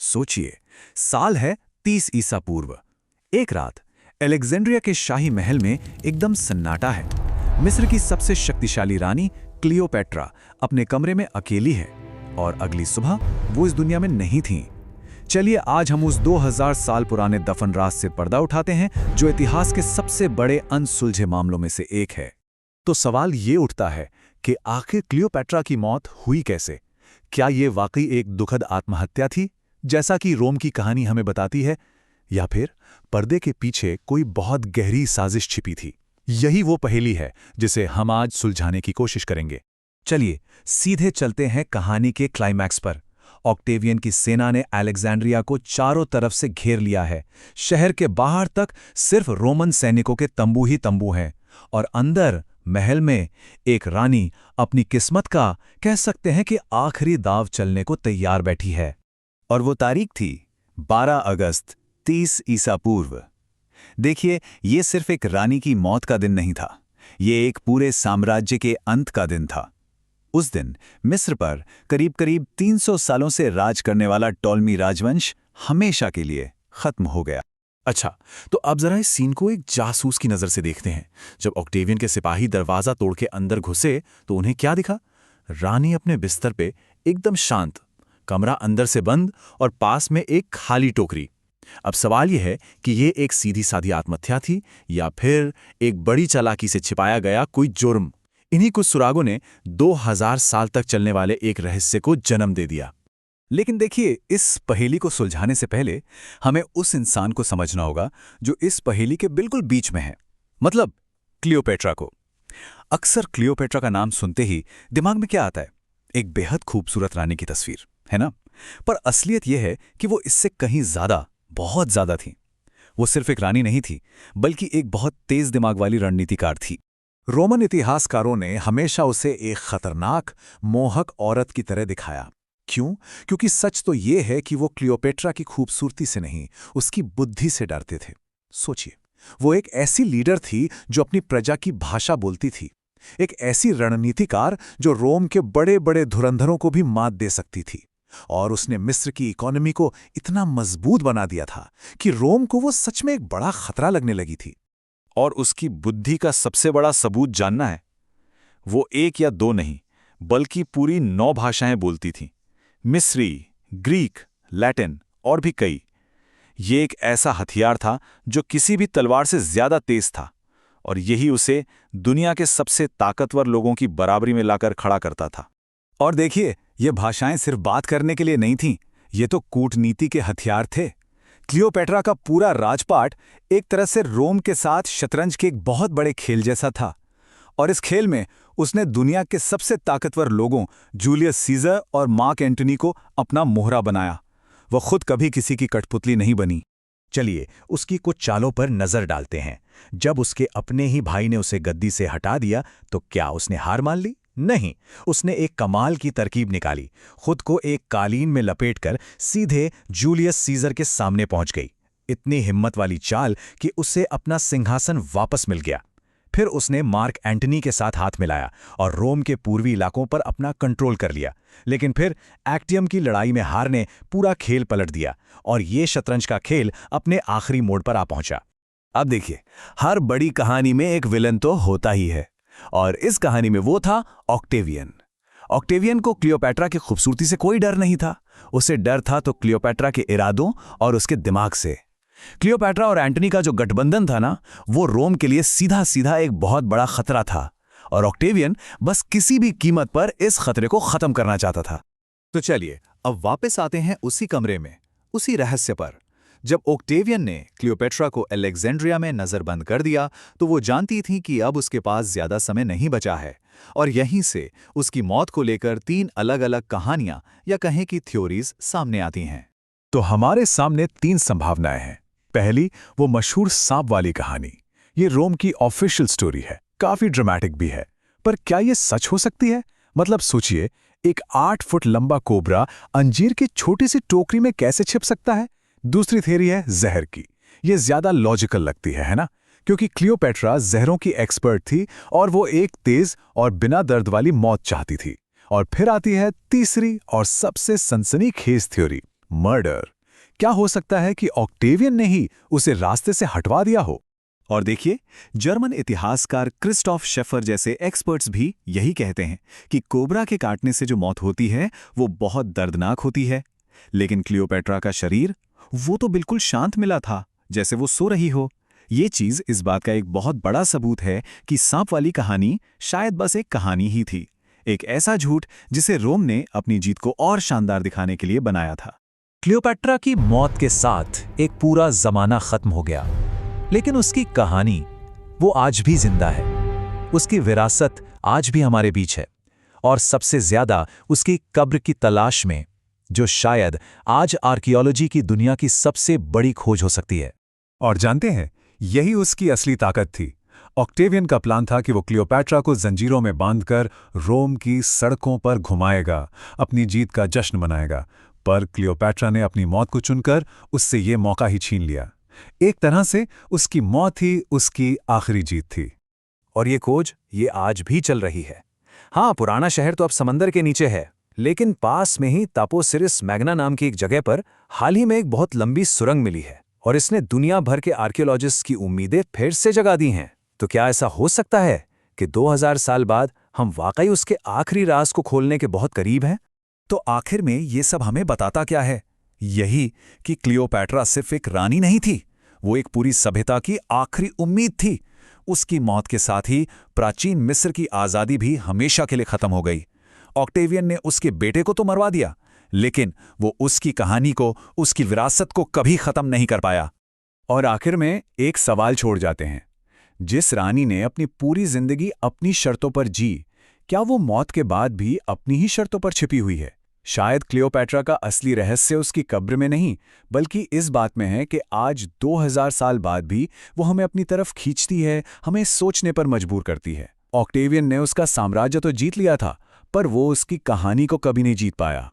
सोचिए, साल है 30 ईसा पूर्व। एक रात अलेक्जेंड्रिया के शाही महल में एकदम सन्नाटा है। मिस्र की सबसे शक्तिशाली रानी क्लियोपेट्रा अपने कमरे में अकेली है और अगली सुबह वो इस दुनिया में नहीं थी। चलिए आज हम उस 2000 साल पुराने दफन राज से पर्दा उठाते हैं जो इतिहास के सबसे बड़े अनसुलझे मामलों में से एक है। तो सवाल ये उठता है कि आखिर क्लियोपेट्रा की मौत हुई कैसे? क्या ये वाकई एक दुखद आत्महत्या थी जैसा कि रोम की कहानी हमें बताती है, या फिर पर्दे के पीछे कोई बहुत गहरी साजिश छिपी थी? यही वो पहेली है जिसे हम आज सुलझाने की कोशिश करेंगे। चलिए सीधे चलते हैं कहानी के क्लाइमैक्स पर। ऑक्टेवियन की सेना ने अलेक्जेंड्रिया को चारों तरफ से घेर लिया है। शहर के बाहर तक सिर्फ रोमन सैनिकों के तंबू ही तंबू हैं और अंदर महल में एक रानी अपनी किस्मत का कह सकते हैं कि आखिरी दाव चलने को तैयार बैठी है। और वो तारीख थी 12 अगस्त 30 ईसा पूर्व। देखिए, ये सिर्फ एक रानी की मौत का दिन नहीं था, ये एक पूरे साम्राज्य के अंत का दिन था। उस दिन मिस्र पर करीब करीब 300 सालों से राज करने वाला टॉलमी राजवंश हमेशा के लिए खत्म हो गया। अच्छा, तो अब जरा इस सीन को एक जासूस की नजर से देखते हैं। जब ऑक्टेवियन के सिपाही दरवाजा तोड़ के अंदर घुसे तो उन्हें क्या दिखा? रानी अपने बिस्तर पे एकदम शांत, कमरा अंदर से बंद और पास में एक खाली टोकरी। अब सवाल यह है कि ये एक सीधी साधी आत्महत्या थी या फिर एक बड़ी चालाकी से छिपाया गया कोई जुर्म। इन्हीं कुछ सुरागों ने 2000 साल तक चलने वाले एक रहस्य को जन्म दे दिया। लेकिन देखिए, इस पहेली को सुलझाने से पहले हमें उस इंसान को समझना होगा जो इस पहेली के बिल्कुल बीच में है, मतलब क्लियोपेट्रा को। अक्सर क्लियोपेट्रा का नाम सुनते ही दिमाग में क्या आता है? एक बेहद खूबसूरत रानी की तस्वीर, है ना? पर असलियत यह है कि वो इससे कहीं ज्यादा, बहुत ज्यादा थी। वो सिर्फ एक रानी नहीं थी, बल्कि एक बहुत तेज दिमाग वाली रणनीतिकार थी। रोमन इतिहासकारों ने हमेशा उसे एक खतरनाक, मोहक औरत की तरह दिखाया। क्यों? क्योंकि सच तो ये है कि वो क्लियोपेट्रा की खूबसूरती से नहीं, उसकी बुद्धि से डरते थे। सोचिए, वो एक ऐसी लीडर थी जो अपनी प्रजा की भाषा बोलती थी, एक ऐसी रणनीतिकार जो रोम के बड़े बड़े धुरंधरों को भी मात दे सकती थी। और उसने मिस्र की इकोनॉमी को इतना मजबूत बना दिया था कि रोम को वो सच में एक बड़ा खतरा लगने लगी थी। और उसकी बुद्धि का सबसे बड़ा सबूत जानना है? वो एक या दो नहीं, बल्कि पूरी 9 भाषाएं बोलती थीं। मिस्री, ग्रीक, लैटिन और भी कई। ये एक ऐसा हथियार था जो किसी भी तलवार से ज्यादा तेज था, और यही उसे दुनिया के सबसे ताकतवर लोगों की बराबरी में लाकर खड़ा करता था। और देखिए, ये भाषाएं सिर्फ बात करने के लिए नहीं थीं, ये तो कूटनीति के हथियार थे। क्लियोपेट्रा का पूरा राजपाट एक तरह से रोम के साथ शतरंज के एक बहुत बड़े खेल जैसा था, और इस खेल में उसने दुनिया के सबसे ताकतवर लोगों जूलियस सीजर और मार्क एंटनी को अपना मोहरा बनाया। वो खुद कभी किसी की कठपुतली नहीं बनी। चलिए उसकी कुछ चालों पर नजर डालते हैं। जब उसके अपने ही भाई ने उसे गद्दी से हटा दिया तो क्या उसने हार मान ली? नहीं, उसने एक कमाल की तरकीब निकाली। खुद को एक कालीन में लपेटकर सीधे जूलियस सीजर के सामने पहुंच गई। इतनी हिम्मत वाली चाल कि उसे अपना सिंहासन वापस मिल गया। फिर उसने मार्क एंटनी के साथ हाथ मिलाया और रोम के पूर्वी इलाकों पर अपना कंट्रोल कर लिया। लेकिन फिर एक्टियम की लड़ाई में हार ने पूरा खेल पलट दिया और ये शतरंज का खेल अपने आखिरी मोड़ पर आ पहुंचा। अब देखिए, हर बड़ी कहानी में एक विलन तो होता ही है, और इस कहानी में वो था ऑक्टेवियन। ऑक्टेवियन को क्लियोपेट्रा की खूबसूरती से कोई डर नहीं था, उसे डर था तो क्लियोपेट्रा के इरादों और उसके दिमाग से। क्लियोपेट्रा और एंटनी का जो गठबंधन था ना, वो रोम के लिए सीधा सीधा एक बहुत बड़ा खतरा था, और ऑक्टेवियन बस किसी भी कीमत पर इस खतरे को खत्म करना चाहता था। तो चलिए अब वापस आते हैं उसी कमरे में, उसी रहस्य पर। जब ऑक्टेवियन ने क्लियोपेट्रा को अलेक्जेंड्रिया में नजरबंद कर दिया तो वो जानती थी कि अब उसके पास ज्यादा समय नहीं बचा है, और यहीं से उसकी मौत को लेकर 3 अलग अलग कहानियां या कहें कि थ्योरीज सामने आती हैं। तो हमारे सामने 3 संभावनाएं हैं। पहली, वो मशहूर सांप वाली कहानी। ये रोम की ऑफिशियल स्टोरी है, काफी ड्रामेटिक भी है, पर क्या ये सच हो सकती है? मतलब सोचिए, एक 8 फुट लंबा कोबरा अंजीर की छोटी सी टोकरी में कैसे छिप सकता है? दूसरी थ्योरी है जहर की। ये ज्यादा लॉजिकल लगती है ना? क्योंकि क्लियोपेट्रा जहरों की एक्सपर्ट थी और वो एक तेज और बिना दर्द वाली मौत चाहती थी। और फिर आती है तीसरी और सबसे सनसनीखेज थ्योरी, मर्डर। क्या हो सकता है कि ऑक्टेवियन ने ही उसे रास्ते से हटवा दिया हो? और देखिए, जर्मन इतिहासकार क्रिस्टॉफ शेफर जैसे एक्सपर्ट्स भी यही कहते हैं कि कोबरा के काटने से जो मौत होती है वो बहुत दर्दनाक होती है। लेकिन क्लियोपेट्रा का शरीर, वो तो बिल्कुल शांत मिला था, जैसे वो सो रही हो। ये चीज इस बात का एक बहुत बड़ा सबूत है कि सांप वाली कहानी शायद बस एक कहानी ही थी, एक ऐसा झूठ जिसे रोम ने अपनी जीत को और शानदार दिखाने के लिए बनाया था। क्लियोपेट्रा की मौत के साथ एक पूरा जमाना खत्म हो गया, लेकिन उसकी कहानी वो आज भी जिंदा है। उसकी विरासत आज भी हमारे बीच है, और सबसे ज्यादा उसकी कब्र की तलाश में, जो शायद आज आर्कियोलॉजी की दुनिया की सबसे बड़ी खोज हो सकती है। और जानते हैं, यही उसकी असली ताकत थी। ऑक्टेवियन का प्लान था कि वो क्लियोपेट्रा को जंजीरों में बांधकर रोम की सड़कों पर घुमाएगा, अपनी जीत का जश्न मनाएगा। पर क्लियोपेट्रा ने अपनी मौत को चुनकर उससे ये मौका ही छीन लिया। एक तरह से उसकी मौत ही उसकी आखिरी जीत थी। और ये खोज ये आज भी चल रही है। हाँ, पुराना शहर तो अब समंदर के नीचे है, लेकिन पास में ही तापोसिरिस मैग्ना नाम की एक जगह पर हाल ही में एक बहुत लंबी सुरंग मिली है, और इसने दुनिया भर के आर्कियोलॉजिस्ट की उम्मीदें फिर से जगा दी हैं। तो क्या ऐसा हो सकता है कि 2000 साल बाद हम वाकई उसके आखिरी राज को खोलने के बहुत करीब हैं? तो आखिर में ये सब हमें बताता क्या है? यही कि क्लियोपेट्रा सिर्फ एक रानी नहीं थी, वो एक पूरी सभ्यता की आखिरी उम्मीद थी। उसकी मौत के साथ ही प्राचीन मिस्र की आज़ादी भी हमेशा के लिए खत्म हो गई। ऑक्टेवियन ने उसके बेटे को तो मरवा दिया, लेकिन वो उसकी कहानी को, उसकी विरासत को कभी खत्म नहीं कर पाया। और आखिर में एक सवाल छोड़ जाते हैं, जिस रानी ने अपनी पूरी जिंदगी अपनी शर्तों पर जी, क्या वो मौत के बाद भी अपनी ही शर्तों पर छिपी हुई है? शायद क्लियोपेट्रा का असली रहस्य उसकी कब्र में नहीं, बल्कि इस बात में है कि आज 2000 साल बाद भी वो हमें अपनी तरफ खींचती है, हमें सोचने पर मजबूर करती है। ऑक्टेवियन ने उसका साम्राज्य तो जीत लिया था, पर वो उसकी कहानी को कभी नहीं जीत पाया।